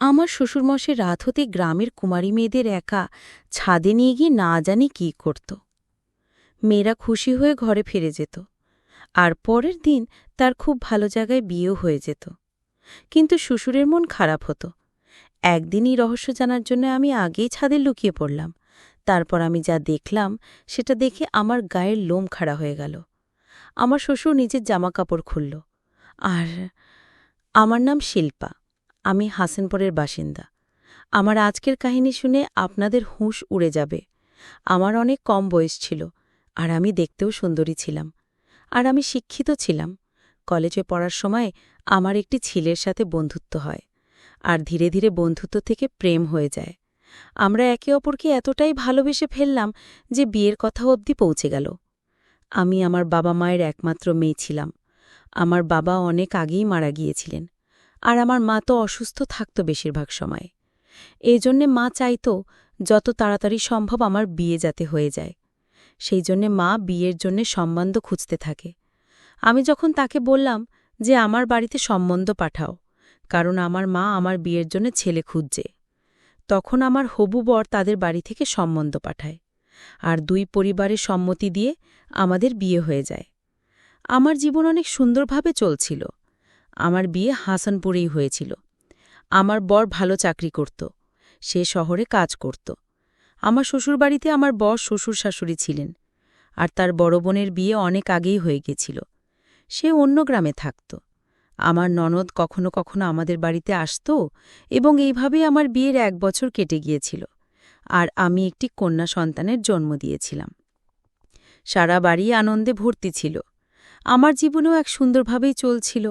আমার শ্বশুরমশাই রাত হতে গ্রামের কুমারী মেয়েদের একা ছাদে নিয়ে গিয়ে না জানি কি করত। মেয়েরা খুশি হয়ে ঘরে ফিরে যেত, আর পরের দিন তার খুব ভালো জায়গায় বিয়েও হয়ে যেত। কিন্তু শ্বশুরের মন খারাপ হতো। একদিনই রহস্য জানার জন্য আমি আগেই ছাদে লুকিয়ে পড়লাম। তারপর আমি যা দেখলাম সেটা দেখে আমার গায়ের লোম খাড়া হয়ে গেল। আমার শ্বশুর নিজের জামাকাপড় খুলল। আর আমার নাম শিল্পা, আমি হাসেনপুরের বাসিন্দা। আমার আজকের কাহিনী শুনে আপনাদের হুঁশ উড়ে যাবে। আমার অনেক কম বয়স ছিল, আর আমি দেখতেও সুন্দরী ছিলাম, আর আমি শিক্ষিত ছিলাম। কলেজে পড়ার সময় আমার একটি ছেলের সাথে বন্ধুত্ব হয়, আর ধীরে ধীরে বন্ধুত্ব থেকে প্রেম হয়ে যায়। আমরা একে অপরকে এতটাই ভালোবেসে ফেললাম যে বিয়ের কথা অবধি পৌঁছে গেল। আমি আমার বাবা মায়ের একমাত্র মেয়ে ছিলাম। আমার বাবা অনেক আগেই মারা গিয়েছিলেন, আর আমার মা তো অসুস্থ থাকত বেশিরভাগ সময়। এই জন্যে মা চাইত যত তাড়াতাড়ি সম্ভব আমার বিয়ে যাতে হয়ে যায়। সেই জন্যে মা বিয়ের জন্যে সম্বন্ধ খুঁজতে থাকে। আমি যখন তাকে বললাম যে আমার বাড়িতে সম্বন্ধ পাঠাও, কারণ আমার মা আমার বিয়ের জন্য ছেলে খুঁজছে, তখন আমার হবু বর তাদের বাড়ি থেকে সম্বন্ধ পাঠায়, আর দুই পরিবারের সম্মতি দিয়ে আমাদের বিয়ে হয়ে যায়। আমার জীবন অনেক সুন্দরভাবে চলছিল। আমার বিয়ে হাসানপুরেই হয়েছিল। আমার বর ভালো চাকরি করত, সে শহরে কাজ করত। আমার শ্বশুরবাড়িতে আমার বর শ্বশুর শাশুড়ি ছিলেন, আর তার বড় বোনের বিয়ে অনেক আগেই হয়ে গেছিল। সে অন্য গ্রামে থাকত। আমার ননদ কখনো কখনো আমাদের বাড়িতে আসত, এবং এইভাবেই আমার বিয়ের 1 বছর কেটে গিয়েছিল, আর আমি একটি কন্যা সন্তানের জন্ম দিয়েছিলাম। সারা বাড়ি আনন্দে ভর্তি ছিল। আমার জীবনেও এক সুন্দরভাবেই চলছিল,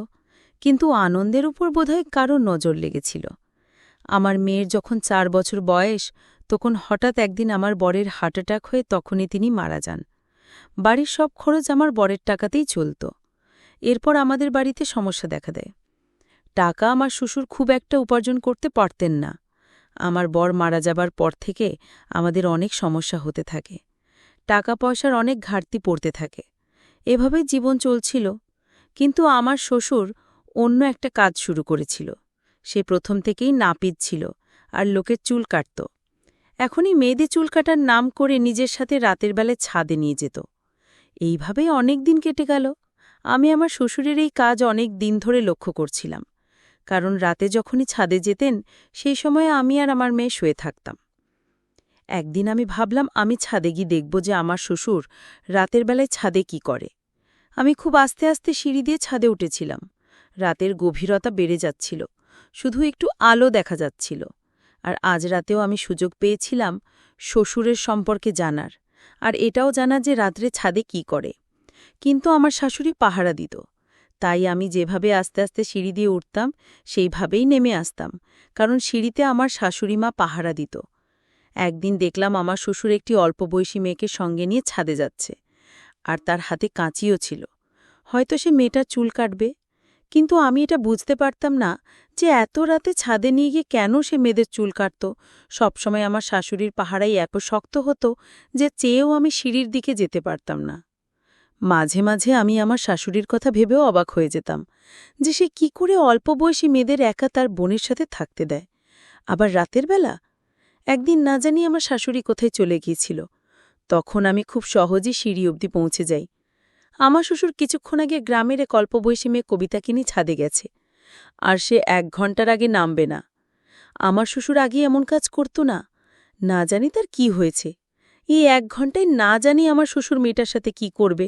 কিন্তু আনন্দের উপর বোধহয় কারো নজর লেগেছিল। আমার মেয়ের যখন 4 বছর বয়স, তখন হঠাৎ একদিন আমার বরের হার্ট অ্যাটাক হয়ে তখনই তিনি মারা যান। বাড়ির সব খরচ আমার বরের টাকাতেই চলত। এরপর আমাদের বাড়িতে সমস্যা দেখা দেয়। টাকা আমার শ্বশুর খুব একটা উপার্জন করতে পারতেন না। আমার বর মারা যাবার পর থেকে আমাদের অনেক সমস্যা হতে থাকে। টাকা পয়সার অনেক ঘাটতি পড়তে থাকে। এভাবেই জীবন চলছিল। কিন্তু আমার শ্বশুর অন্য একটা কাজ শুরু করেছিল। সে প্রথম থেকেই নাপিত ছিল, আর লোকের চুল কাটত। এখনই মেয়েদের চুল কাটার নাম করে নিজের সাথে রাতের বেলায় ছাদে নিয়ে যেত। এইভাবেই অনেক দিন কেটে গেল। আমি আমার শ্বশুরের এই কাজ অনেক দিন ধরে লক্ষ্য করছিলাম, কারণ রাতে যখনই ছাদে যেতেন সেই সময়ে আমি আর আমার মেয়ে শুয়ে থাকতাম। একদিন আমি ভাবলাম আমি ছাদে গিয়ে দেখব যে আমার শ্বশুর রাতের বেলায় ছাদে কি করে। আমি খুব আস্তে আস্তে সিঁড়ি দিয়ে ছাদে উঠেছিলাম। রাতের গভীরতা বেড়ে যাচ্ছিল, শুধু একটু আলো দেখা যাচ্ছিল। আর আজ রাতেও আমি সুযোগ পেয়েছিলাম শ্বশুরের সম্পর্কে জানার, আর এটাও জানা যে রাত্রে ছাদে কি করে। কিন্তু আমার শাশুড়ি পাহারা দিত, তাই আমি যেভাবে আস্তে আস্তে সিঁড়ি দিয়ে উঠতাম সেইভাবেই নেমে আসতাম, কারণ সিঁড়িতে আমার শাশুড়ি মা পাহারা দিত। একদিন দেখলাম আমার শ্বশুর একটি অল্প বয়সী মেয়েকে সঙ্গে নিয়ে ছাদে যাচ্ছে, আর তার হাতে কাঁচিও ছিল। হয়তো সে মেয়েটার চুল কাটবে, কিন্তু আমি এটা বুঝতে পারতাম না যে এত রাতে ছাদে নিয়ে গিয়ে কেন সে মেয়েদের চুল কাটত। সবসময় আমার শাশুড়ির পাহারাই এত শক্ত হতো যে চেয়েও আমি সিঁড়ির দিকে যেতে পারতাম না। মাঝে মাঝে আমি আমার শাশুড়ির কথা ভেবেও অবাক হয়ে যেতাম যে সে কি করে অল্প বয়সী মেয়েদের একা তার বোনের সাথে থাকতে দেয়, আবার রাতের বেলা। একদিন না জানি আমার শাশুড়ি কোথায় চলে গিয়েছিল। তখন আমি খুব সহজেই সিঁড়ি অবধি পৌঁছে যাই। আমার শ্বশুর কিছুক্ষণ আগে গ্রামের এক অল্প বয়সী মেয়ে কবিতাকে নিয়ে ছাদে গেছে, আর সে 1 ঘণ্টার আগে নামবে না। আমার শ্বশুর আগে এমন কাজ করত না। না জানি তার কি হয়েছে। এই 1 ঘণ্টায় না জানি আমার শ্বশুর মেয়েটার সাথে কি করবে।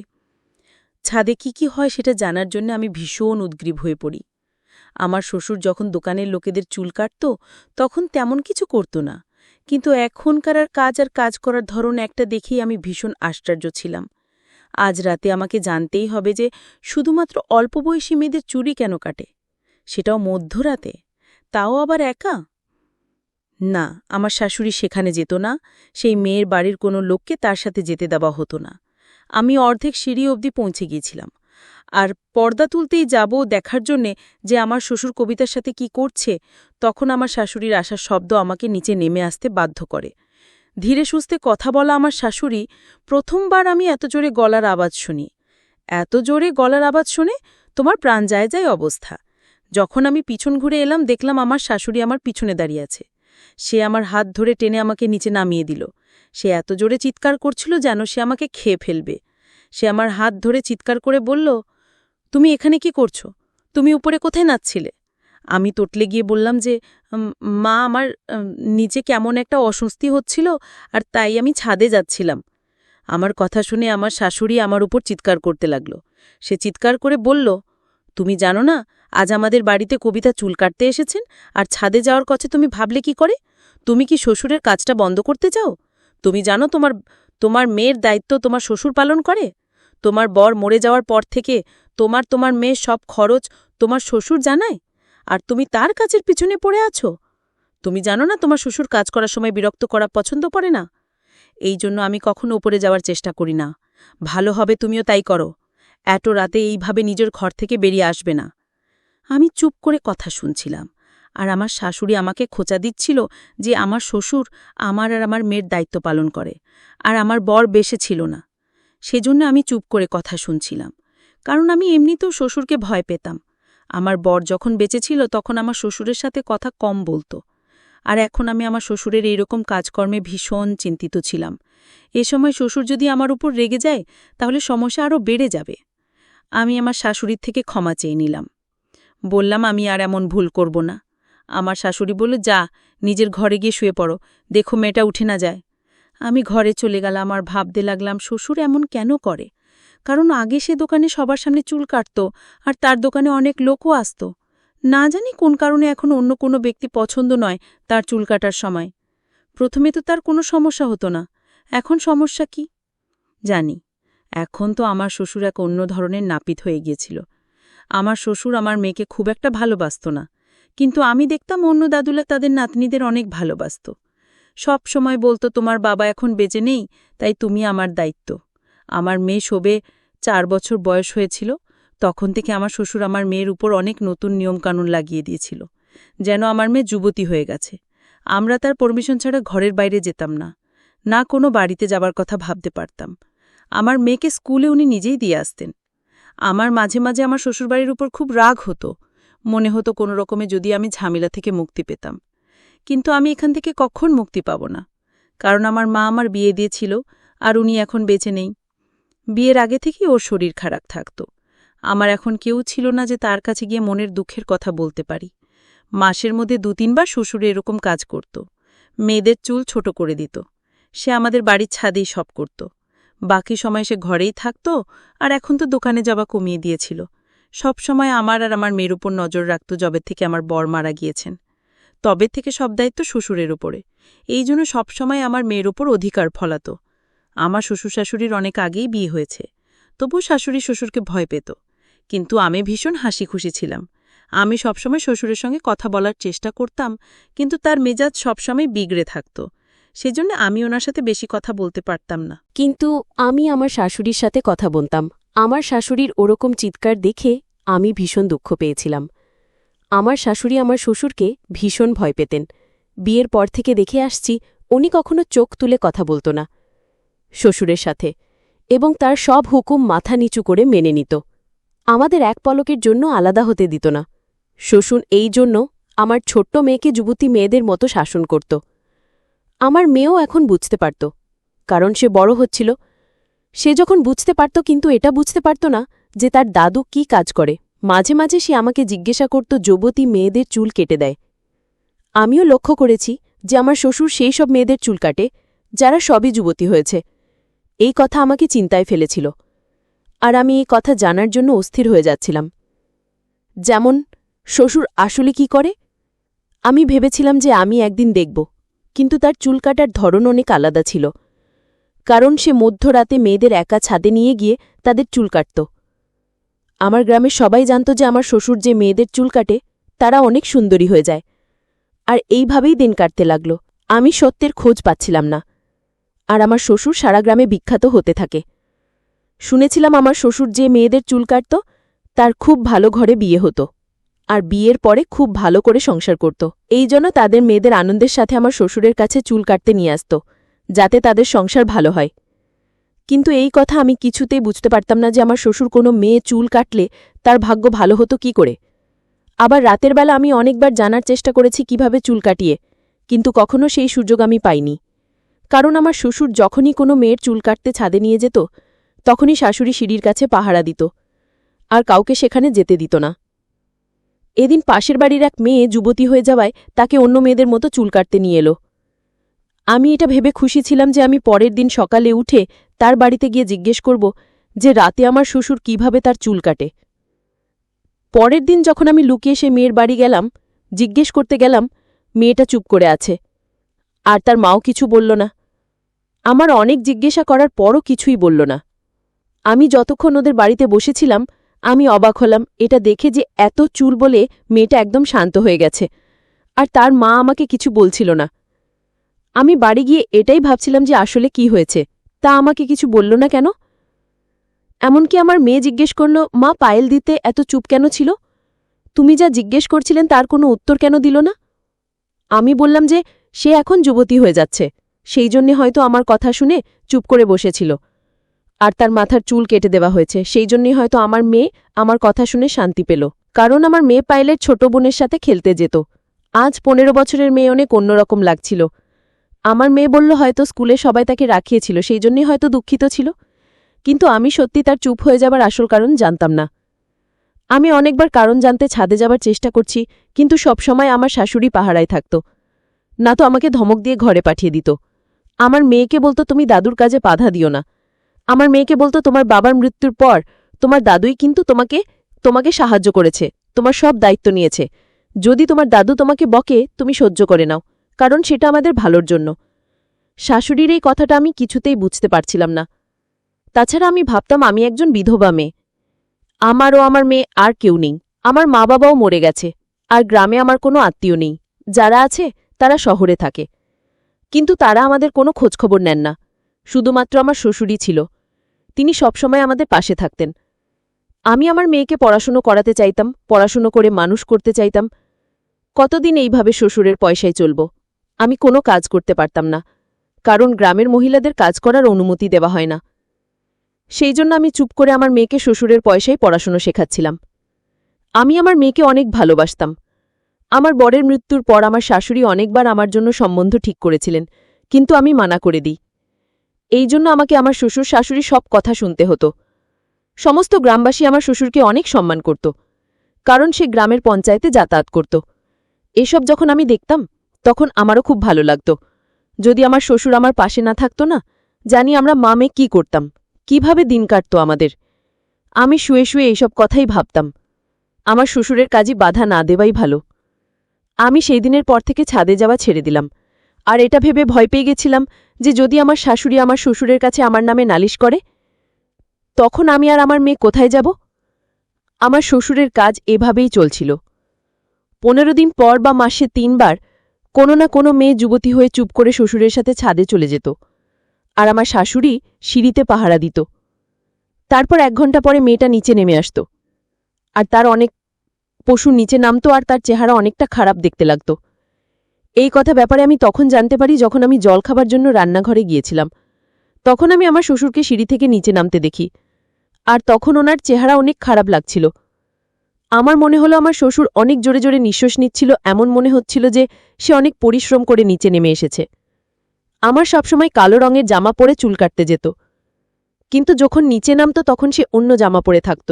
ছাদে কি হয় সেটা জানার জন্য আমি ভীষণ উদ্গ্রীব হয়ে পড়ি। আমার শ্বশুর যখন দোকানের লোকেদের চুল কাটত তখন তেমন কিছু করত না, কিন্তু এখনকার কাজ করার ধরন একটা দেখেই আমি ভীষণ আশ্চর্য ছিলাম। আজ রাতে আমাকে জানতেই হবে যে শুধুমাত্র অল্প বয়সী মেয়েদের চুরি কেন কাটে, সেটাও মধ্যরাতে, তাও আবার একা। না, আমার শাশুড়ি সেখানে যেত না। সেই মেয়ের বাড়ির কোনো লোককে তার সাথে যেতে দেওয়া হতো না। আমি অর্ধেক সিঁড়ি অবধি পৌঁছে গিয়েছিলাম, আর পর্দা তুলতেই যাব দেখার জন্যে যে আমার শ্বশুর কবিতার সাথে কি করছে, তখন আমার শাশুড়ির আসার শব্দ আমাকে নিচে নেমে আসতে বাধ্য করে। ধীরে সুস্থে কথা বলা আমার শাশুড়ি, প্রথমবার আমি এত জোরে গলার আওয়াজ শুনি। এত জোরে গলার আওয়াজ শুনে তোমার প্রাণ যায় যায় অবস্থা। যখন আমি পিছন ঘুরে এলাম দেখলাম আমার শাশুড়ি আমার পিছনে দাঁড়িয়ে আছে। সে আমার হাত ধরে টেনে আমাকে নিচে নামিয়ে দিল। সে এত জোরে চিৎকার করছিল যেন সে আমাকে খেয়ে ফেলবে। সে আমার হাত ধরে চিৎকার করে বলল, তুমি এখানে কি করছো? তুমি উপরে কোথায় নাচছিলে? আমি তোতলে গিয়ে বললাম যে, মা, আমার নিচে কেমন একটা অস্বস্তি হচ্ছিল, আর তাই আমি ছাদে যাচ্ছিলাম। আমার কথা শুনে আমার শাশুড়ি আমার উপর চিৎকার করতে লাগল। সে চিৎকার করে বলল, তুমি জানো না, আজ আমাদের বাড়িতে কবিতা চুল কাটতে এসেছেন, আর ছাদে যাওয়ার কথা তুমি ভাবলে কি করে? তুমি কি শ্বশুরের কাজটা বন্ধ করতে চাও? তুমি জানো তোমার মেয়ের দায়িত্ব তোমার শ্বশুর পালন করে? তোমার বর মরে যাওয়ার পর থেকে তোমার মেয়ের সব খরচ তোমার শ্বশুর জানায়, আর তুমি তার কাজের পিছনে পড়ে আছো? তুমি জানো না তোমার শ্বশুর কাজ করার সময় বিরক্ত করা পছন্দ করে না? এই জন্য আমি কখনো উপরে যাওয়ার চেষ্টা করি না। ভালো হবে তুমিও তাই করো। এত রাতে এইভাবে নিজের ঘর থেকে বেরিয়ে আসবে না। আমি চুপ করে কথা শুনছিলাম, আর আমার শাশুড়ি আমাকে খোঁচা দিচ্ছিল যে আমার শ্বশুর আমার আর আমার মেয়ের দায়িত্ব পালন করে, আর আমার বর বেশে ছিল না। সেজন্য আমি চুপ করে কথা শুনছিলাম, কারণ আমি এমনিতেও শ্বশুরকে ভয় পেতাম। আমার বর যখন বেঁচে ছিল তখন আমার শ্বশুরের সাথে কথা কম বলতো, আর এখন আমি আমার শ্বশুরের এইরকম কাজকর্মে ভীষণ চিন্তিত ছিলাম। এ সময় শ্বশুর যদি আমার উপর রেগে যায় তাহলে সমস্যা আরও বেড়ে যাবে। আমি আমার শাশুড়ির থেকে ক্ষমা চেয়ে নিলাম। বললাম আমি আর এমন ভুল করব না। আমার শাশুড়ি বলল, যা, নিজের ঘরে গিয়ে শুয়ে পড়ো, দেখো মেয়েটা উঠে না যায়। আমি ঘরে চলে গেলাম আর ভাবতে লাগলাম শ্বশুর এমন কেন করে। কারণ আগে সে দোকানে সবার সামনে চুল কাটত, আর তার দোকানে অনেক লোকও আসত। না জানি কোন কারণে এখন অন্য কোনো ব্যক্তি পছন্দ নয় তার চুল কাটার সময়। প্রথমে তো তার কোনো সমস্যা হতো না, এখন সমস্যা কি জানি। এখন তো আমার শ্বশুর এক অন্য ধরনের নাপিত হয়ে গিয়েছিল। আমার শ্বশুর আমার মেয়েকে খুব একটা ভালোবাসত না, কিন্তু আমি দেখতাম অন্য দাদুলা তাদের নাতনিদের অনেক ভালোবাসত। সব সময় বলতো, তোমার বাবা এখন বেঁচে নেই, তাই তুমি আমার দায়িত্ব। আমার মেয়ে শোবে 4 বছর বয়স হয়েছিল, তখন থেকে আমার শ্বশুর আমার মেয়ের উপর অনেক নতুন নিয়মকানুন লাগিয়ে দিয়েছিল, যেন আমার মেয়ে যুবতী হয়ে গেছে। আমরা তার পারমিশন ছাড়া ঘরের বাইরে যেতাম না, না কোনো বাড়িতে যাবার কথা ভাবতে পারতাম। আমার মেয়েকে স্কুলে উনি নিজেই দিয়ে আসতেন। আমার মাঝে মাঝে আমার শ্বশুরবাড়ির উপর খুব রাগ হতো, মনে হতো কোনো রকমে যদি আমি ঝামেলা থেকে মুক্তি পেতাম। কিন্তু আমি এখান থেকে কখন মুক্তি পাব না, কারণ আমার মা আমার বিয়ে দিয়েছিল, আর উনি এখন বেঁচে নেই। বিয়ের আগে থেকেই ওর শরীর খারাপ থাকত। আমার এখন কেউ ছিল না যে তার কাছে গিয়ে মনের দুঃখের কথা বলতে পারি। মাসের মধ্যে 2-3 বার শ্বশুরে এরকম কাজ করত। মেয়েদের চুল ছোট করে দিত। সে আমাদের বাড়ির ছাদেই সব করত। বাকি সময় সে ঘরেই থাকত, আর এখন তো দোকানে যাওয়া কমিয়ে দিয়েছিল। সব সময় আমার আর আমার মেয়ের উপর নজর রাখত যবে থেকে আমার বর মারা গিয়েছেন। তবে থেকে সব দায়িত্ব শ্বশুরের উপরে। এই জন্য সবসময় আমার মেয়ের উপর অধিকার ফলাত। আমার শ্বশুর শাশুড়ির অনেক আগেই বিয়ে হয়েছে, তবু শাশুড়ি শ্বশুরকে ভয় পেত। কিন্তু আমি ভীষণ হাসি খুশি ছিলাম। আমি সবসময় শ্বশুরের সঙ্গে কথা বলার চেষ্টা করতাম, কিন্তু তার মেজাজ সবসময় বিগড়ে থাকত। সেজন্য আমি ওনার সাথে বেশি কথা বলতে পারতাম না। কিন্তু আমি আমার শাশুড়ির সাথে কথা বলতাম। আমার শাশুড়ির ওরকম চিৎকার দেখে আমি ভীষণ দুঃখ পেয়েছিলাম। আমার শাশুড়ি আমার শ্বশুরকে ভীষণ ভয় পেতেন। বিয়ের পর থেকে দেখে আসছি উনি কখনো চোখ তুলে কথা বলত না শ্বশুরের সাথে, এবং তার সব হুকুম মাথা নিচু করে মেনে নিত। আমাদের এক পলকের জন্য আলাদা হতে দিত না। শ্বশুর এই জন্য আমার ছোট্ট মেয়েকে যুবতী মেয়েদের মতো শাসন করত। আমার মেয়েও এখন বুঝতে পারত, কারণ সে বড় হচ্ছিল। সে যখন বুঝতে পারত, কিন্তু এটা বুঝতে পারত না যে তার দাদু কি কাজ করে। মাঝে মাঝে সে আমাকে জিজ্ঞাসা করত যুবতী মেয়েদের চুল কেটে দেয়। আমিও লক্ষ্য করেছি যে আমার শ্বশুর সেই সব মেয়েদের চুল কাটে যারা সবই যুবতী হয়েছে। এই কথা আমাকে চিন্তায় ফেলেছিল, আর আমি এই কথা জানার জন্য অস্থির হয়ে যাচ্ছিলাম। যেমন, শ্বশুর আসলে কি করে? আমি ভেবেছিলাম যে আমি একদিন দেখব, কিন্তু তার চুল কাটার ধরন অনেক আলাদা ছিল। কারণ সে মধ্যরাতে মেয়েদের একা ছাদে নিয়ে গিয়ে তাদের চুল কাটত। আমার গ্রামের সবাই জানত যে আমার শ্বশুর যে মেয়েদের চুল কাটে তারা অনেক সুন্দরী হয়ে যায়, আর এইভাবেই দিন কাটতে লাগল। আমি সত্যের খোঁজ পাচ্ছিলাম না, আর আমার শ্বশুর সারা গ্রামে বিখ্যাত হতে থাকে। শুনেছিলাম আমার শ্বশুর যে মেয়েদের চুল কাটত তার খুব ভালো ঘরে বিয়ে হতো, আর বিয়ের পরে খুব ভালো করে সংসার করত। এই জন্য তাদের মেয়েদের আনন্দের সাথে আমার শ্বশুরের কাছে চুল কাটতে নিয়ে আসত, যাতে তাদের সংসার ভালো হয়। কিন্তু এই কথা আমি কিছুতেই বুঝতে পারতাম না যে আমার শ্বশুর কোনো মেয়ে চুল কাটলে তার ভাগ্য ভালো হতো কি করে। আবার রাতের বেলা আমি অনেকবার জানার চেষ্টা করেছি কিভাবে চুল কাটিয়ে, কিন্তু কখনো সেই সুযোগ আমি পাইনি। কারণ আমার শ্বশুর যখনই কোনো মেয়ের চুল কাটতে ছাদে নিয়ে যেত, তখনই শাশুড়ি সিঁড়ির কাছে পাহারা দিত, আর কাউকে সেখানে যেতে দিত না। এদিন পাশের বাড়ির এক মেয়ে যুবতী হয়ে যাওয়ায় তাকে অন্য মেয়েদের মতো চুল কাটতে নিয়ে এলো। আমি এটা ভেবে খুশি ছিলাম যে আমি পরের দিন সকালে উঠে তার বাড়িতে গিয়ে জিজ্ঞেস করব যে রাতে আমার শ্বশুর কিভাবে তার চুল কাটে। পরের দিন যখন আমি লুকিয়ে সে মেয়ের বাড়ি গেলাম, জিজ্ঞেস করতে গেলাম, মেয়েটা চুপ করে আছে, আর তার মাও কিছু বলল না। আমার অনেক জিজ্ঞাসা করার পরও কিছুই বলল না। আমি যতক্ষণ ওদের বাড়িতে বসেছিলাম, আমি অবাক হলাম এটা দেখে যে এত চুল বলে মেয়েটা একদম শান্ত হয়ে গেছে, আর তার মা আমাকে কিছু বলছিল না। আমি বাড়ি গিয়ে এটাই ভাবছিলাম যে আসলে কি হয়েছে, তা আমাকে কিছু বলল না কেন। এমনকি আমার মেয়ে জিজ্ঞেস করল, মা পায়েল দিতে এত চুপ কেন ছিল? তুমি যা জিজ্ঞেস করছিলেন তার কোনো উত্তর কেন দিল না? আমি বললাম যে সে এখন যুবতী হয়ে যাচ্ছে, সেই জন্যে হয়তো আমার কথা শুনে চুপ করে বসেছিল, আর তার মাথার চুল কেটে দেওয়া হয়েছে, সেই জন্যই হয়তো আমার মেয়ে আমার কথা শুনে শান্তি পেল। কারণ আমার মেয়ে পায়েলের ছোট বোনের সাথে খেলতে যেত। আজ 15 বছরের মেয়ে অনেক অন্যরকম লাগছিল। আমার মেয়ে বলল হয়তো স্কুলে সবাই তাকে রাখিয়েছিল, সেই জন্যই হয়তো দুঃখিত ছিল। কিন্তু আমি সত্যি তার চুপ হয়ে যাবার আসল কারণ জানতাম না। আমি অনেকবার কারণ জানতে ছাদে যাবার চেষ্টা করছি, কিন্তু সবসময় আমার শাশুড়ি পাহারায় থাকত, না তো আমাকে ধমক দিয়ে ঘরে পাঠিয়ে দিত। আমার মেয়েকে বলতো তুমি দাদুর কাজে বাধা দিও না। আমার মেয়েকে বলতো তোমার বাবার মৃত্যুর পর তোমার দাদুই কিন্তু তোমাকে সাহায্য করেছে, তোমার সব দায়িত্ব নিয়েছে। যদি তোমার দাদু তোমাকে বকে তুমি সহ্য করে নাও, কারণ সেটা আমাদের ভালোর জন্য। শাশুড়ির এই কথাটা আমি কিছুতেই বুঝতে পারছিলাম না। তাছাড়া আমি ভাবতাম আমি একজন বিধবা মেয়ে, আমার ও আমার মেয়ে আর কেউ নেই। আমার মা বাবাও মরে গেছে, আর গ্রামে আমার কোনো আত্মীয় নেই। যারা আছে তারা শহরে থাকে, কিন্তু তারা আমাদের কোনো খোঁজখবর নেন না। শুধুমাত্র আমার শ্বশুরই ছিল, তিনি সবসময় আমাদের পাশে থাকতেন। আমি আমার মেয়েকে পড়াশুনো করাতে চাইতাম, পড়াশুনো করে মানুষ করতে চাইতাম। কতদিন এইভাবে শ্বশুরের পয়সায় চলব? আমি কোনো কাজ করতে পারতাম না, কারণ গ্রামের মহিলাদের কাজ করার অনুমতি দেওয়া হয় না। সেই জন্য আমি চুপ করে আমার মেয়েকে শ্বশুরের পয়সায় পড়াশুনো শেখাচ্ছিলাম। আমি আমার মেয়েকে অনেক ভালোবাসতাম। আমার বরের মৃত্যুর পর আমার শাশুড়ি অনেকবার আমার জন্য সম্বন্ধ ঠিক করেছিলেন, কিন্তু আমি মানা করে দিই। এই জন্য আমাকে আমার শ্বশুর শাশুড়ি সব কথা শুনতে হতো। সমস্ত গ্রামবাসী আমার শ্বশুরকে অনেক সম্মান করত, কারণ সে গ্রামের পঞ্চায়েতে যাতায়াত করত। এসব যখন আমি দেখতাম তখন আমারও খুব ভালো লাগত। যদি আমার শ্বশুর আমার পাশে না থাকত না, জানি আমরা মা মেয়ে কী করতাম, কিভাবে দিন কাটত আমাদের। আমি শুয়ে শুয়ে এইসব কথাই ভাবতাম। আমার শ্বশুরের কাজে বাধা না দেওয়াই ভালো। আমি সেই দিনের পর থেকে ছাদে যাওয়া ছেড়ে দিলাম, আর এটা ভেবে ভয় পেয়ে গেছিলাম যে যদি আমার শাশুড়ি আমার শ্বশুরের কাছে আমার নামে নালিশ করে, তখন আমি আর আমার মেয়ে কোথায় যাব? আমার শ্বশুরের কাজ এভাবেই চলছিল। 15 দিন পর বা মাসে 3 বার কোনো না কোনো মেয়ে যুবতী হয়ে চুপ করে শ্বশুরের সাথে ছাদে চলে যেত, আর আমার শাশুড়ি সিঁড়িতে পাহারা দিত। তারপর 1 ঘণ্টা পরে মেয়েটা নিচে নেমে আসত, আর তার অনেক পশু নিচে নামত, আর তার চেহারা অনেকটা খারাপ দেখতে লাগত। এই কথা ব্যাপারে আমি তখন জানতে পারি যখন আমি জল খাবার জন্য রান্নাঘরে গিয়েছিলাম। তখন আমি আমার শ্বশুরকে সিঁড়ি থেকে নিচে নামতে দেখি, আর তখন ওনার চেহারা অনেক খারাপ লাগছিল। আমার মনে হলো আমার শ্বশুর অনেক জোরে জোরে নিঃশ্বাস নিচ্ছিল, এমন মনে হচ্ছিল যে সে অনেক পরিশ্রম করে নিচে নেমে এসেছে। আমার সবসময় কালো রঙের জামা পরে চুল কাটতে যেত, কিন্তু যখন নিচে নামত তখন সে অন্য জামা পরে থাকত।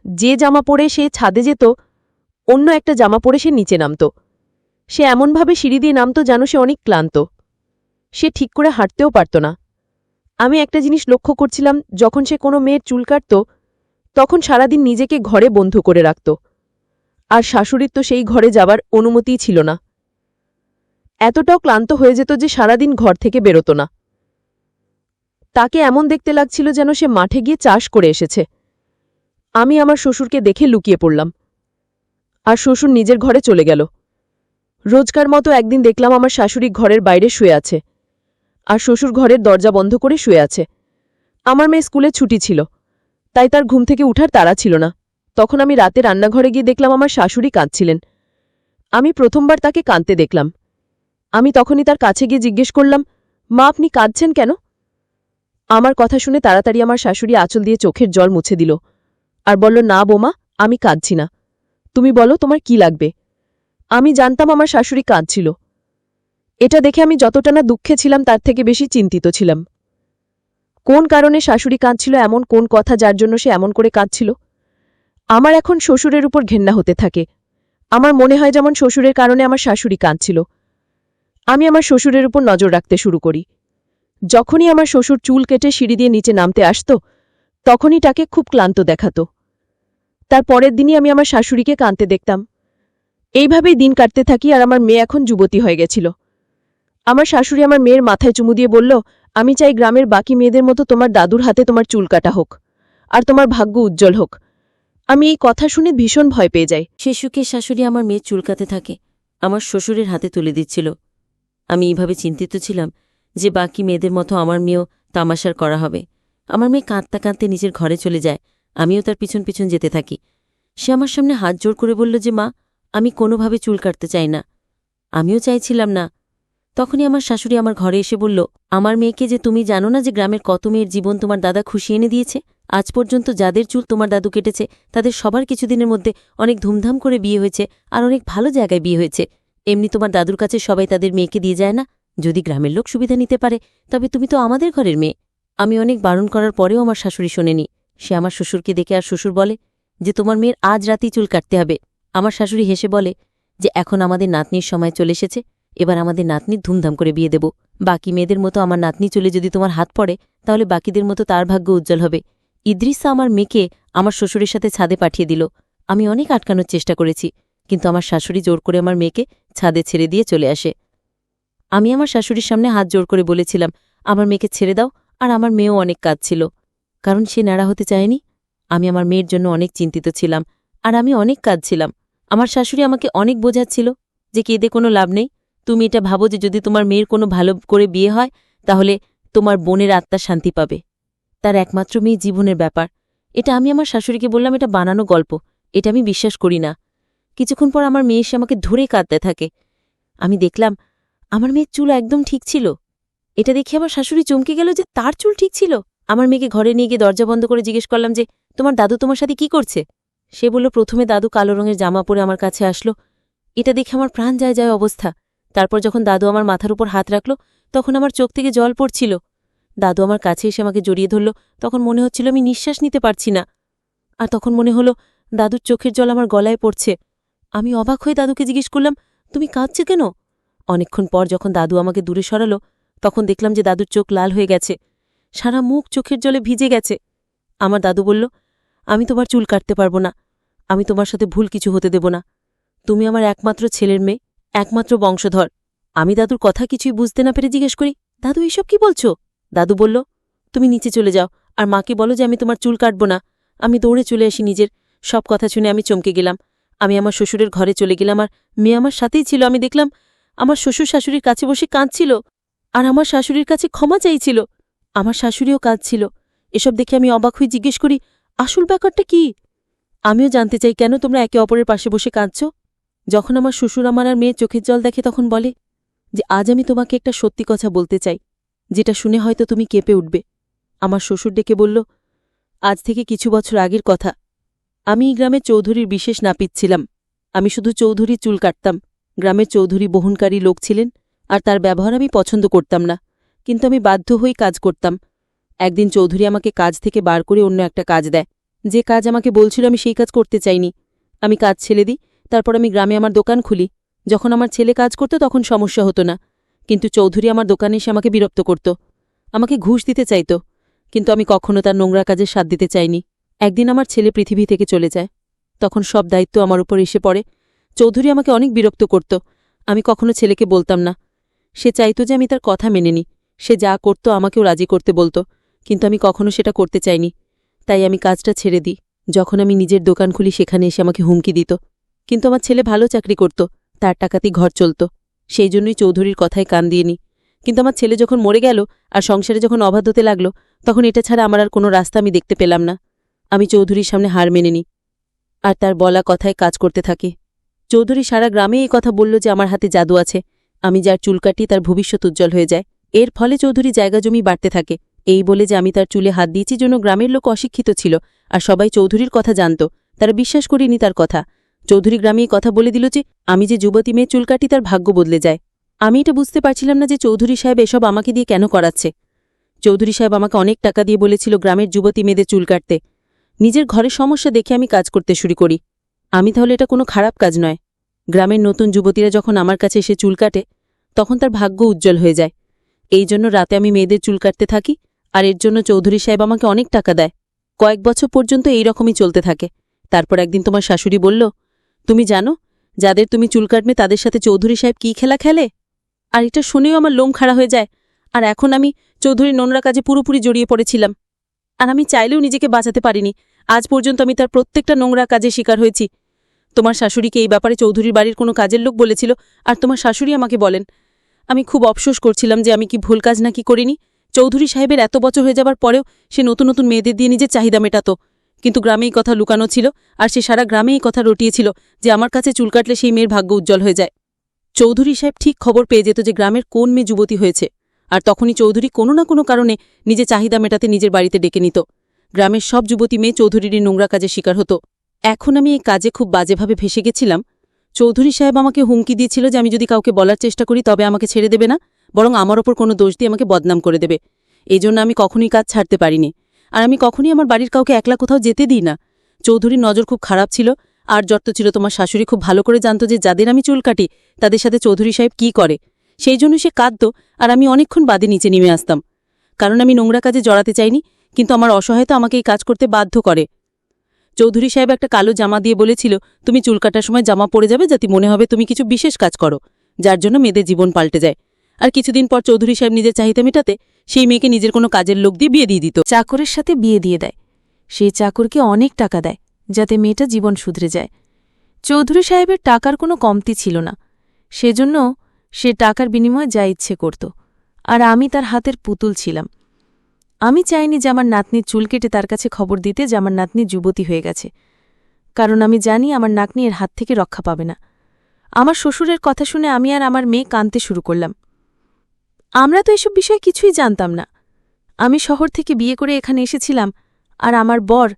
যে জামা পরে সে ছাদে যেত, অন্য একটা জামা পরে সে নিচে নামত। সে এমনভাবে সিঁড়ি দিয়ে নামত যেন সে অনেক ক্লান্ত। সে ঠিক করে হাঁটতেও পারত না। আমি একটা জিনিস লক্ষ্য করছিলাম, যখন সে কোনো মেয়ের চুল কাটত তখন সারাদিন নিজেকে ঘরে বন্ধ করে রাখত, আর শাশুড়ির তো সেই ঘরে যাবার অনুমতিই ছিল না। এতটাও ক্লান্ত হয়ে যেত যে সারাদিন ঘর থেকে বেরোত না। তাকে এমন দেখতে লাগছিল যেন সে মাঠে গিয়ে চাষ করে এসেছে। আমি আমার শ্বশুরকে দেখে লুকিয়ে পড়লাম, আর শ্বশুর নিজের ঘরে চলে গেল। রোজকার মতো একদিন দেখলাম আমার শাশুড়ি ঘরের বাইরে শুয়ে আছে, আর শ্বশুর ঘরের দরজা বন্ধ করে শুয়ে আছে। আমার মেয়ে স্কুলে ছুটি ছিল, তাই তার ঘুম থেকে উঠার তাড়া ছিল না। তখন আমি রাতে রান্নাঘরে গিয়ে দেখলাম আমার শাশুড়ি কাঁদছিলেন। আমি প্রথমবার তাকে কাঁদতে দেখলাম। আমি তখনই তার কাছে গিয়ে জিজ্ঞেস করলাম, মা আপনি কাঁদছেন কেন? আমার কথা শুনে তাড়াতাড়ি আমার শাশুড়ি আঁচল দিয়ে চোখের জল মুছে দিল, আর বলল, না বোমা, আমি কাঁদছি না। তুমি বলো তোমার কি লাগবে। আমি জানতাম আমার শাশুড়ি কাঁদছিল। এটা দেখে আমি যতটা না দুঃখে ছিলাম তার থেকে বেশি চিন্তিত ছিলাম। কোন কারণে শাশুড়ি কাঁদছিল, এমন কোন কথা যার জন্য সে এমন করে কাঁদছিল? আমার এখন শ্বশুরের উপর ঘেন্না হতে থাকে। আমার মনে হয় যেমন শ্বশুরের কারণে আমার শাশুড়ি কাঁদছিল। আমি আমার শ্বশুরের উপর নজর রাখতে শুরু করি। যখনই আমার শ্বশুর চুল কেটে সিঁড়ি দিয়ে নিচে নামতে আসত, তখনই তাকে খুব ক্লান্ত দেখাত। তার পরের দিনই আমি আমার শাশুড়িকে কাঁদতে দেখতাম। এইভাবেই দিন কাটতে থাকি, আর আমার মেয়ে এখন যুবতী হয়ে গেছিল। আমার শাশুড়ি আমার মেয়ের মাথায় চুমু দিয়ে বলল, আমি চাই গ্রামের বাকি মেয়েদের মতো তোমার দাদুর হাতে তোমার চুল কাটা হোক, আর তোমার ভাগ্য উজ্জ্বল হোক। আমি এই কথা শুনে ভীষণ ভয় পেয়ে যাই। সে সুখে শাশুড়ি আমার মেয়ে চুলকাতে থাকে, আমার শ্বশুরের হাতে তুলে দিচ্ছিল। আমি এইভাবে চিন্তিত ছিলাম যে বাকি মেয়েদের মতো আমার মেয়েও তামাশার করা হবে। আমার মেয়ে কাঁদতে কাঁদতে নিজের ঘরে চলে যায়, আমিও তার পিছন পিছন যেতে থাকি। সে আমার সামনে হাত জোড় করে বলল যে, মা, আমি কোনোভাবে চুল কাটতে চাই না। আমিও চাইছিলাম না। তখনই আমার শাশুড়ি আমার ঘরে এসে বলল, আমার মেয়েকে যে তুমি জানো না যে গ্রামের কত মেয়ের জীবন তোমার দাদা খুশি এনে দিয়েছে। আজ পর্যন্ত যাদের চুল তোমার দাদু কেটেছে তাদের সবার কিছুদিনের মধ্যে অনেক ধুমধাম করে বিয়ে হয়েছে, আর অনেক ভালো জায়গায় বিয়ে হয়েছে। এমনি তোমার দাদুর কাছে সবাই তাদের মেয়েকে দিয়ে যায় না? যদি গ্রামের লোক সুবিধা নিতে পারে, তবে তুমি তো আমাদের ঘরের মেয়ে। আমি অনেক বারণ করার পরেও আমার শাশুড়ি শোনেনি। সে আমার শ্বশুরকে দেখে আর শ্বশুর বলে যে, তোমার মেয়ের আজ রাতেই চুল কাটতে হবে। আমার শাশুড়ি হেসে বলে যে, এখন আমাদের নাতনির সময় চলে এসেছে, এবার আমাদের নাতনির ধুমধাম করে বিয়ে দেব। বাকি মেয়েদের মতো আমার নাতনি চলে যদি তোমার হাত পড়ে, তাহলে বাকিদের মতো তার ভাগ্য উজ্জ্বল হবে। ইদ্রিসা আমার মেয়েকে আমার শ্বশুরের সাথে ছাদে পাঠিয়ে দিল। আমি অনেক আটকানোর চেষ্টা করেছি, কিন্তু আমার শাশুড়ি জোর করে আমার মেয়েকে ছাদে ছেড়ে দিয়ে চলে আসে। আমি আমার শাশুড়ির সামনে হাত জোর করে বলেছিলাম, আমার মেয়েকে ছেড়ে দাও, আর আমার মেয়েও অনেক কাঁদছিল, কারণ সে ন্যাড়া হতে চায়নি। আমি আমার মেয়ের জন্য অনেক চিন্তিত ছিলাম, আর আমি অনেক কাঁদছিলাম। আমার শাশুড়ি আমাকে অনেক বোঝাচ্ছিল যে, কেঁদে কোনো লাভ নেই। তুমি এটা ভাবো যে যদি তোমার মেয়ের কোনো ভালো করে বিয়ে হয়, তাহলে তোমার বোনের আত্মা শান্তি পাবে। তার একমাত্র মেয়ে জীবনের ব্যাপার। এটা আমি আমার শাশুড়িকে বললাম, এটা বানানো গল্প, এটা আমি বিশ্বাস করি না। কিছুক্ষণ পর আমার মেয়ে এসে আমাকে ধরে কাঁদতে থাকে। আমি দেখলাম আমার মেয়ের চুল একদম ঠিক ছিল। এটা দেখে আমার শাশুড়ি চমকে গেল যে তার চুল ঠিক ছিল। আমার মেয়েকে ঘরে নিয়ে গিয়ে দরজা বন্ধ করে জিজ্ঞেস করলাম যে, তোমার দাদু তোমার সাথে কি করছে? সে বলল, প্রথমে দাদু কালো রঙের জামা পরে আমার কাছে আসলো। এটা দেখে আমার প্রাণ যায় যায় অবস্থা। তারপর যখন দাদু আমার মাথার উপর হাত রাখল, তখন আমার চোখ থেকে জল পড়ছিল। দাদু আমার কাছে এসে আমাকে জড়িয়ে ধরল। তখন মনে হচ্ছিল আমি নিঃশ্বাস নিতে পারছি না। আর তখন মনে হলো দাদুর চোখের জল আমার গলায় পড়ছে। আমি অবাক হয়ে দাদুকে জিজ্ঞেস করলাম, তুমি কাঁদছে কেন? অনেকক্ষণ পর যখন দাদু আমাকে দূরে সরালো, তখন দেখলাম যে দাদুর চোখ লাল হয়ে গেছে, সারা মুখ চোখের জলে ভিজে গেছে। আমার দাদু বলল, আমি তোমার চুল কাটতে পারবো না, আমি তোমার সাথে ভুল কিছু হতে দেব না। তুমি আমার একমাত্র ছেলের মেয়ে, একমাত্র বংশধর। আমি দাদুর কথা কিছুই বুঝতে না পেরে জিজ্ঞেস করি, দাদু এসব কি বলছো? দাদু বলল, তুমি নিচে চলে যাও, আর মাকে বলো যে আমি তোমার চুল কাটব না। আমি দৌড়ে চলে আসি নিজের। সব কথা শুনে আমি চমকে গেলাম। আমি আমার শ্বশুরের ঘরে চলে গেলাম, আর মেয়ে আমার সাথেই ছিল। আমি দেখলাম আমার শ্বশুর শাশুড়ির কাছে বসে কাঁদছিল, আর আমার শাশুড়ির কাছে ক্ষমা চাইছিল। আমার শাশুড়িও কাঁদছিল। এসব দেখে আমি অবাক হয়ে জিজ্ঞেস করি, আসল ব্যাপারটা কি? আমিও জানতে চাই কেন তোমরা একে অপরের পাশে বসে কাঁদছ। যখন আমার শ্বশুর আমার আর মেয়ে চোখের জল দেখে, তখন বলে যে, আজ আমি তোমাকে একটা সত্যি কথা বলতে চাই, যেটা শুনে হয়তো তুমি কেঁপে উঠবে। আমার শ্বশুর ডেকে বলল, আজ থেকে কিছু বছর আগের কথা। আমি এই গ্রামে চৌধুরীর বিশেষ নাপিত ছিলাম। আমি শুধু চৌধুরীর চুল কাটতাম। গ্রামের চৌধুরী বহনকারী লোক ছিলেন, আর তার ব্যবহার আমি পছন্দ করতাম না, কিন্তু আমি বাধ্য হয়েই কাজ করতাম। একদিন চৌধুরী আমাকে কাজ থেকে বার করে অন্য একটা কাজ দেয়। যে কাজ আমাকে বলছিল আমি সেই কাজ করতে চাইনি। আমি কাজ ছেড়ে দিই। তারপর আমি গ্রামে আমার দোকান খুলি। যখন আমার ছেলে কাজ করত তখন সমস্যা হতো না, কিন্তু চৌধুরী আমার দোকানে এসে আমাকে বিরক্ত করত, আমাকে ঘুষ দিতে চাইত, কিন্তু আমি কখনো তার নোংরা কাজে সাথ দিতে চাইনি। একদিন আমার ছেলে পৃথিবী থেকে চলে যায়। তখন সব দায়িত্ব আমার উপর এসে পড়ে। চৌধুরী আমাকে অনেক বিরক্ত করত। আমি কখনো ছেলেকে বলতাম না। সে চাইত যে আমি তার কথা মেনে নিই। সে যা করত আমাকেও রাজি করতে বলত, কিন্তু আমি কখনো সেটা করতে চাইনি। তাই আমি কাজটা ছেড়ে দিই। যখন আমি নিজের দোকান খুলি, সেখানে এসে আমাকে হুমকি দিত। কিন্তু আমার ছেলে ভালো চাকরি করত, তার টাকাতেই ঘর চলত। সেই জন্যই চৌধুরীর কথায় কান দিইনি। কিন্তু আমার ছেলে যখন মরে গেল আর সংসারে যখন অবাধ হতে লাগল, তখন এটা ছাড়া আমার আর কোনো রাস্তা আমি দেখতে পেলাম না। আমি চৌধুরীর সামনে হার মেনে নিই, আর তার বলা কথায় কাজ করতে থাকি। চৌধুরী সারা গ্রামে এই কথা বলল যে আমার হাতে জাদু আছে। আমি যার চুল কাটি তার ভবিষ্যৎ উজ্জ্বল হয়ে যায়। এর ফলে চৌধুরী জায়গা জমি বাড়তে থাকে। এই বলে যে আমি তার চুলে হাত দিয়েছি জন্য গ্রামের লোক অশিক্ষিত ছিল, আর সবাই চৌধুরীর কথা জানত। তারা বিশ্বাস করেনি তার কথা। চৌধুরী গ্রামে এই কথা বলে দিল যে আমি যে যুবতী মেয়ে চুল কাটি তার ভাগ্য বদলে যায়। আমি এটা বুঝতে পারছিলাম না যে চৌধুরী সাহেব এসব আমাকে দিয়ে কেন করাচ্ছে। চৌধুরী সাহেব আমাকে অনেক টাকা দিয়ে বলেছিল গ্রামের যুবতী মেয়েদের চুল কাটতে। নিজের ঘরের সমস্যা দেখে আমি কাজ করতে শুরু করি। আমি তাহলে এটা কোনো খারাপ কাজ নয়। গ্রামের নতুন যুবতীরা যখন আমার কাছে এসে চুল কাটে তখন তার ভাগ্য উজ্জ্বল হয়ে যায়। এই জন্য রাতে আমি মেয়েদের চুল কাটতে থাকি, আর এর জন্য চৌধুরী সাহেব আমাকে অনেক টাকা দেয়। কয়েক বছর পর্যন্ত এই রকমই চলতে থাকে। তারপর একদিন তোমার শাশুড়ি বলল, তুমি জানো যাদের তুমি চুল কাটবে তাদের সাথে চৌধুরী সাহেব কী খেলা খেলে? আর এটা শুনেও আমার লোম খাড়া হয়ে যায়। আর এখন আমি চৌধুরীর নোংরা কাজে পুরোপুরি জড়িয়ে পড়েছিলাম, আর আমি চাইলেও নিজেকে বাঁচাতে পারিনি। আজ পর্যন্ত আমি তার প্রত্যেকটা নোংরা কাজে শিকার হয়েছি। তোমার শাশুড়িকে এই ব্যাপারে চৌধুরীর বাড়ির কোনো কাজের লোক বলেছিল, আর তোমার শাশুড়ি আমাকে বলেন। আমি খুব অফসোস করছিলাম যে আমি কি ভুল কাজ নাকি করিনি। চৌধুরী সাহেবের এত বছর হয়ে যাবার পরেও সে নতুন নতুন মেয়েদের দিয়ে নিজের চাহিদা মেটাত, কিন্তু গ্রামে এই কথা লুকানো ছিল, আর সে সারা গ্রামে এই কথা রটিয়েছিল যে আমার কাছে চুল কাটলে সেই মেয়ের ভাগ্য উজ্জ্বল হয়ে যায়। চৌধুরী সাহেব ঠিক খবর পেয়ে যেত যে গ্রামের কোন মেয়ে যুবতী হয়েছে, আর তখনই চৌধুরী কোনো না কোনো কারণে নিজের চাহিদা মেটাতে নিজের বাড়িতে ডেকে নিত। গ্রামের সব যুবতী মেয়ে চৌধুরীরই নোংরা কাজে শিকার হতো। এখন আমি এই কাজে খুব বাজেভাবে ফেসে গেছিলাম। চৌধুরী সাহেব আমাকে হুমকি দিয়েছিল যে আমি যদি কাউকে বলার চেষ্টা করি তবে আমাকে ছেড়ে দেবে না, বরং আমার ওপর কোনো দোষ দিয়ে আমাকে বদনাম করে দেবে। এই জন্য আমি কখনোই কাজ ছাড়তে পারিনি, আর আমি কখনই আমার বাড়ির কাউকে একলা কোথাও যেতে দিই না। চৌধুরীর নজর খুব খারাপ ছিল, আর যত ছিল তোমার শাশুড়ি খুব ভালো করে জানত যে যাদের আমি চুল কাটি তাদের সাথে চৌধুরী সাহেব কী করে। সেই জন্য সে কাঁদত, আর আমি অনেকক্ষণ বাদে নিচে নেমে আসতাম, কারণ আমি নোংরা কাজে জড়াতে চাইনি, কিন্তু আমার অসহায়তা আমাকে এই কাজ করতে বাধ্য করে। চৌধুরী সাহেব একটা কালো জামা দিয়ে বলেছিল, তুমি চুল কাটার সময় জামা পরে যাবে যাতে মনে হবে তুমি কিছু বিশেষ কাজ করো, যার জন্য মেয়েদের জীবন পাল্টে যায়। আর কিছুদিন পর চৌধুরী সাহেব নিজের চাহিদা মেটাতে সেই মেয়েকে নিজের কোনো কাজের লোক দিয়ে বিয়ে দিয়ে দিত। চাকরের সাথে বিয়ে দিয়ে দেয়। সেই চাকরকে অনেক টাকা দেয় যাতে মেয়েটা জীবন শুধরে যায়। চৌধুরী সাহেবের টাকার কোনো কমতি ছিল না, সেজন্য সে টাকার বিনিময়ে যা ইচ্ছে করত, আর আমি তার হাতের পুতুল ছিলাম। আমি চাইনি যে আমার নাতনির চুল কেটে তার কাছে খবর দিতে যে আমার নাতনি যুবতী হয়ে গেছে, কারণ আমি জানি আমার নাতনি এর হাত থেকে রক্ষা পাবে না। আমার শ্বশুরের কথা শুনে আমি আর আমার মেয়ে কাঁদতে শুরু করলাম। আমরা তো এসব বিষয়ে কিছুই জানতাম না। আমি শহর থেকে বিয়ে করে এখানে এসেছিলাম, আর আমার বর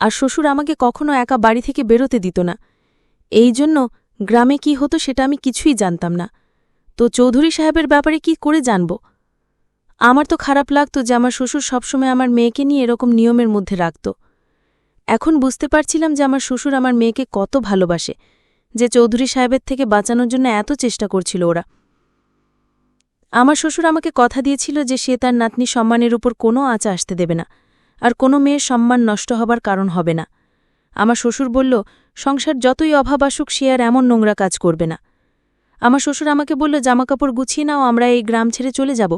আর শ্বশুর আমাকে কখনো একা বাড়ি থেকে বেরোতে দিত না। এই জন্য গ্রামে কি হতো সেটা আমি কিছুই জানতাম না। তো চৌধুরী সাহেবের ব্যাপারে কি করে জানব? আমার তো খারাপ লাগতো যে আমার শ্বশুর সবসময় আমার মেয়েকে নিয়ে এরকম নিয়মের মধ্যে রাখত। এখন বুঝতে পারছিলাম যে আমার শ্বশুর আমার মেয়েকে কত ভালোবাসে, যে চৌধুরী সাহেবের থেকে বাঁচানোর জন্য এত চেষ্টা করছিল ওরা। আমার শ্বশুর আমাকে কথা দিয়েছিল যে সে তার নাতনি সম্মানের উপর কোনো আঁচা আসতে দেবে না, আর কোনো মেয়ের সম্মান নষ্ট হবার কারণ হবে না। আমার শ্বশুর বলল, সংসার যতই অভাব আসুক সে আর এমন নোংরা কাজ করবে না। আমার শ্বশুর আমাকে বলল, জামাকাপড় গুছিয়ে নাও, আমরা এই গ্রাম ছেড়ে চলে যাব,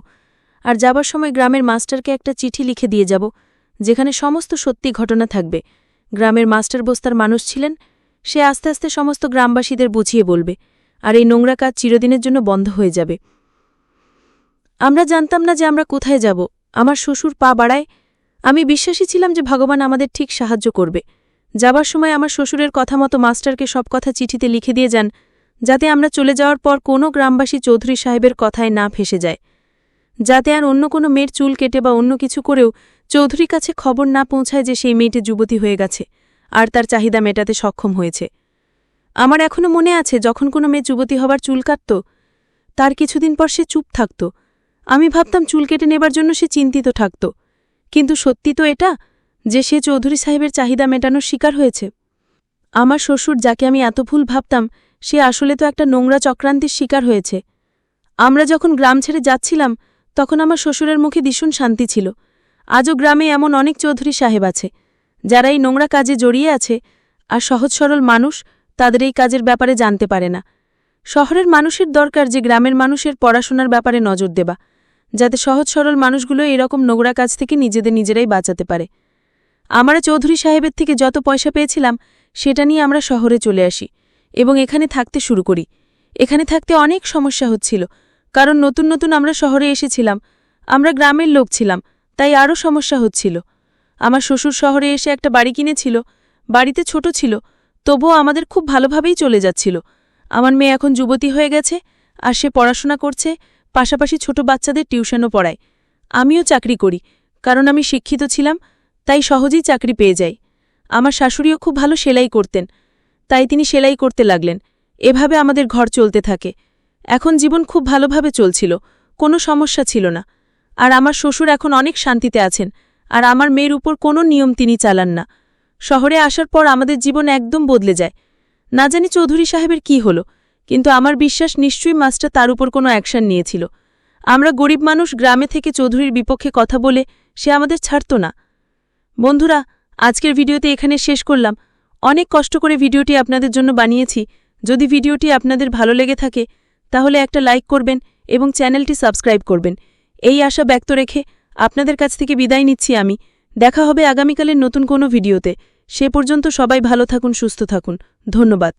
আর যাবার সময় গ্রামের মাস্টারকে একটা চিঠি লিখে দিয়ে যাব, যেখানে সমস্ত সত্যি ঘটনা থাকবে। গ্রামের মাস্টার বস্তার মানুষ ছিলেন, সে আস্তে আস্তে সমস্ত গ্রামবাসীদের বুঝিয়ে বলবে, আর এই নোংরা কাজ চিরদিনের জন্য বন্ধ হয়ে যাবে। আমরা জানতাম না যে আমরা কোথায় যাব। আমার শ্বশুর পা বাড়ায়। আমি বিশ্বাসী ছিলাম যে ভগবান আমাদের ঠিক সাহায্য করবে। যাবার সময় আমার শ্বশুরের কথা মতো মাস্টারকে সব কথা চিঠিতে লিখে দিয়ে যান, যাতে আমরা চলে যাওয়ার পর কোনো গ্রামবাসী চৌধুরী সাহেবের কথায় না ফেসে যায়, যাতে আর অন্য কোনো মেয়ের চুল কেটে বা অন্য কিছু করেও চৌধুরীর কাছে খবর না পৌঁছায় যে সেই মেয়েটি যুবতী হয়ে গেছে আর তার চাহিদা মেটাতে সক্ষম হয়েছে। আমার এখনও মনে আছে যখন কোনো মেয়ে যুবতী হবার চুল কাটত, তার কিছুদিন পর সে চুপ থাকত। আমি ভাবতাম চুল কেটে নেবার জন্য সে চিন্তিত থাকত, কিন্তু সত্যি তো এটা যে সে চৌধুরী সাহেবের চাহিদা মেটানোর শিকার হয়েছে। আমার শ্বশুর, যাকে আমি এত ভুল ভাবতাম, সে আসলে তো একটা নোংরা চক্রান্তের শিকার হয়েছে। আমরা যখন গ্রাম ছেড়ে যাচ্ছিলাম তখন আমার শ্বশুরের মুখে ভীষণ শান্তি ছিল। আজও গ্রামে এমন অনেক চৌধুরী সাহেব আছে যারা এই নোংরা কাজে জড়িয়ে আছে, আর সহজ সরল মানুষ তাদের এই কাজের ব্যাপারে জানতে পারে না। শহরের মানুষের দরকার যে গ্রামের মানুষের পড়াশোনার ব্যাপারে নজর দেবা, যাতে সহজ সরল মানুষগুলো এরকম নোংরা কাজ থেকে নিজেরাই বাঁচাতে পারে। আমরা চৌধুরী সাহেবের থেকে যত পয়সা পেয়েছিলাম সেটা নিয়ে আমরা শহরে চলে আসি এবং এখানে থাকতে শুরু করি। এখানে থাকতে অনেক সমস্যা হচ্ছিল, কারণ নতুন নতুন আমরা শহরে এসেছিলাম। আমরা গ্রামের লোক ছিলাম, তাই আরও সমস্যা হচ্ছিল। আমার শ্বশুর শহরে এসে একটা বাড়ি কিনেছিল। বাড়িতে ছোট ছিল, তবুও আমাদের খুব ভালোভাবেই চলে যাচ্ছিল। আমার মেয়ে এখন যুবতী হয়ে গেছে, আর সে পড়াশোনা করছে, পাশাপাশি ছোট বাচ্চাদের টিউশনও পড়ায়। আমিও চাকরি করি, কারণ আমি শিক্ষিত ছিলাম, তাই সহজেই চাকরি পেয়ে যাই। আমার শাশুড়িও খুব ভালো সেলাই করতেন। তাই তিনি সেলাই করতে লাগলেন। এভাবে আমাদের ঘর চলতে থাকে। এখন জীবন খুব ভালোভাবে চলছিল, কোনো সমস্যা ছিল না। আর আমার শ্বশুর এখন অনেক শান্তিতে আছেন, আর আমার মেয়ের উপর কোনো নিয়ম তিনি চালান না। শহরে আসার পর আমাদের জীবন একদম বদলে যায়। না জানি চৌধুরী সাহেবের কি হলো, কিন্তু আমার বিশ্বাস নিশ্চয়ই মাস্টার তার উপর কোনো অ্যাকশন নিয়েছিল। আমরা গরিব মানুষ, গ্রামে থেকে চৌধুরীর বিপক্ষে কথা বলে সে আমাদের ছাড়ত না। বন্ধুরা, আজকের ভিডিওতে এখানে শেষ করলাম। অনেক কষ্ট করে ভিডিওটি আপনাদের জন্য বানিয়েছি। যদি ভিডিওটি আপনাদের ভালো লেগে থাকে তাহলে একটা লাইক করবেন এবং চ্যানেলটি সাবস্ক্রাইব করবেন। এই আশা ব্যক্ত রেখে আপনাদের কাছ থেকে বিদায় নিচ্ছি আমি। দেখা হবে আগামীকালের নতুন কোনো ভিডিওতে। সে পর্যন্ত সবাই ভালো থাকুন, সুস্থ থাকুন। ধন্যবাদ।